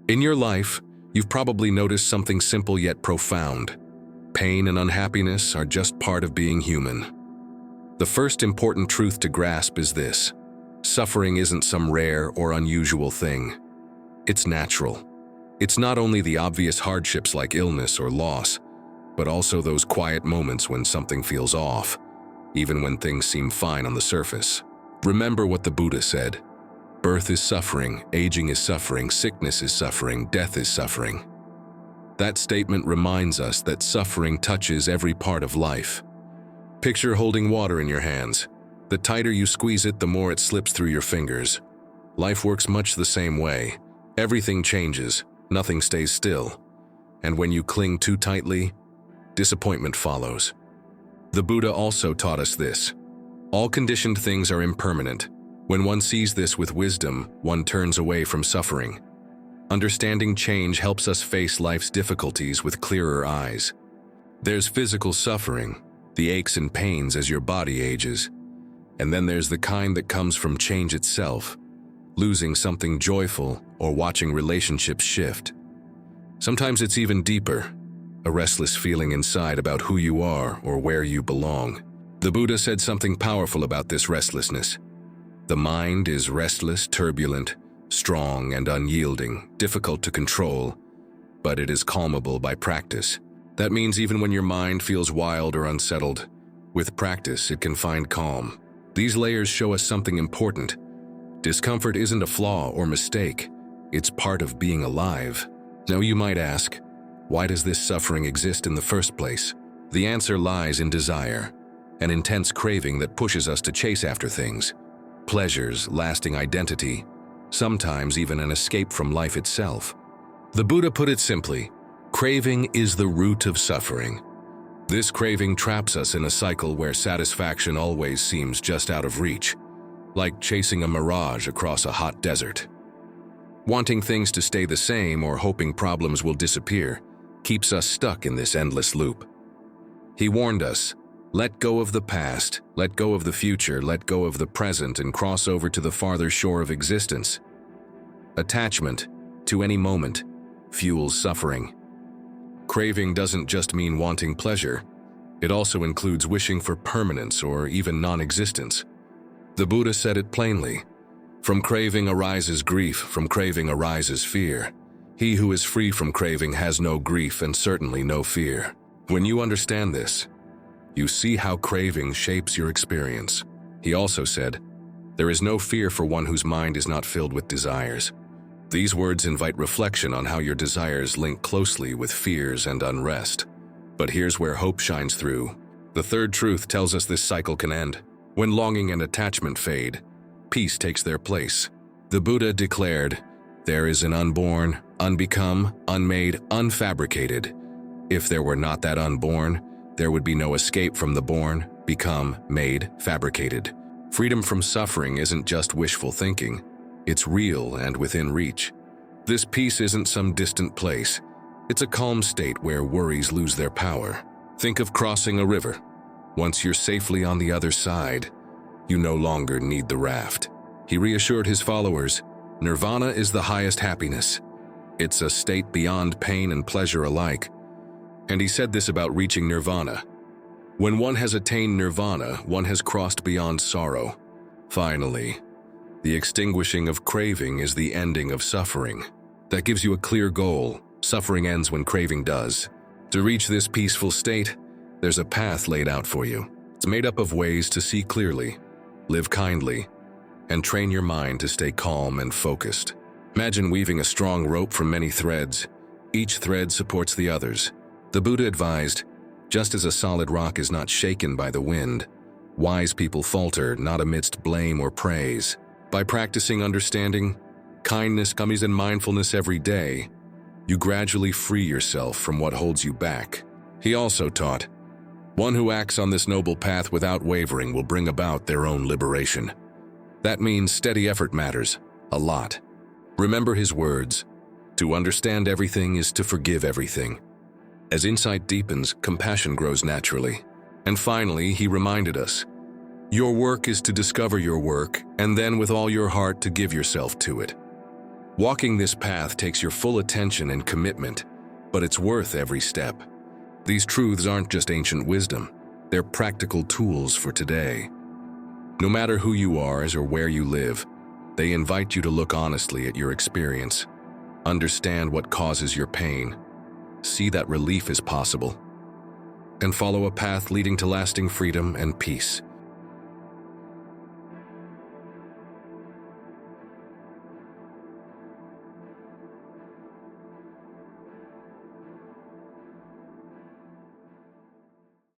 In your life, you've probably noticed something simple yet profound. Pain and unhappiness are just part of being human. The first important truth to grasp is this: suffering isn't some rare or unusual thing. It's natural. It's not only the obvious hardships like illness or loss, but also those quiet moments when something feels off, even when things seem fine on the surface. Remember what the Buddha said: birth is suffering, aging is suffering, sickness is suffering, death is suffering. That statement reminds us that suffering touches every part of life. Picture holding water in your hands. The tighter you squeeze it, the more it slips through your fingers. Life works much the same way. Everything changes, nothing stays still. And when you cling too tightly, disappointment follows. The Buddha also taught us this: all conditioned things are impermanent. When one sees this with wisdom, one turns away from suffering. Understanding change helps us face life's difficulties with clearer eyes. There's physical suffering, the aches and pains as your body ages. And then there's the kind that comes from change itself, losing something joyful or watching relationships shift. Sometimes it's even deeper, a restless feeling inside about who you are or where you belong. The Buddha said something powerful about this restlessness. The mind is restless, turbulent, strong and unyielding, difficult to control, but it is calmable by practice. That means even when your mind feels wild or unsettled, with practice it can find calm. These layers show us something important. Discomfort isn't a flaw or mistake, it's part of being alive. Now you might ask, why does this suffering exist in the first place? The answer lies in desire, an intense craving that pushes us to chase after things. Pleasures, lasting identity, sometimes even an escape from life itself. The Buddha put it simply: craving is the root of suffering. This craving traps us in a cycle where satisfaction always seems just out of reach, like chasing a mirage across a hot desert. Wanting things to stay the same or hoping problems will disappear keeps us stuck in this endless loop. He warned us, let go of the past, let go of the future, let go of the present, and cross over to the farther shore of existence. Attachment, to any moment, fuels suffering. Craving doesn't just mean wanting pleasure. It also includes wishing for permanence or even non-existence. The Buddha said it plainly: from craving arises grief, from craving arises fear. He who is free from craving has no grief and certainly no fear. When you understand this, you see how craving shapes your experience. He also said, there is no fear for one whose mind is not filled with desires. These words invite reflection on how your desires link closely with fears and unrest. But here's where hope shines through. The third truth tells us this cycle can end. When longing and attachment fade, peace takes their place. The Buddha declared, there is an unborn, unbecome, unmade, unfabricated. If there were not that unborn, there would be no escape from the born, become, made, fabricated. Freedom from suffering isn't just wishful thinking. It's real and within reach. This peace isn't some distant place. It's a calm state where worries lose their power. Think of crossing a river. Once you're safely on the other side, you no longer need the raft. He reassured his followers, Nirvana is the highest happiness. It's a state beyond pain and pleasure alike. And he said this about reaching Nirvana. When one has attained Nirvana, one has crossed beyond sorrow. Finally, the extinguishing of craving is the ending of suffering. That gives you a clear goal. Suffering ends when craving does. To reach this peaceful state, there's a path laid out for you. It's made up of ways to see clearly, live kindly, and train your mind to stay calm and focused. Imagine weaving a strong rope from many threads. Each thread supports the others. The Buddha advised, just as a solid rock is not shaken by the wind, wise people falter not amidst blame or praise. By practicing understanding, kindness, and mindfulness every day, you gradually free yourself from what holds you back. He also taught, one who acts on this noble path without wavering will bring about their own liberation. That means steady effort matters a lot. Remember his words, to understand everything is to forgive everything. As insight deepens, compassion grows naturally. And finally, he reminded us, your work is to discover your work, and then with all your heart to give yourself to it. Walking this path takes your full attention and commitment, but it's worth every step. These truths aren't just ancient wisdom, they're practical tools for today. No matter who you are or where you live, they invite you to look honestly at your experience, understand what causes your pain, see that relief is possible, and follow a path leading to lasting freedom and peace.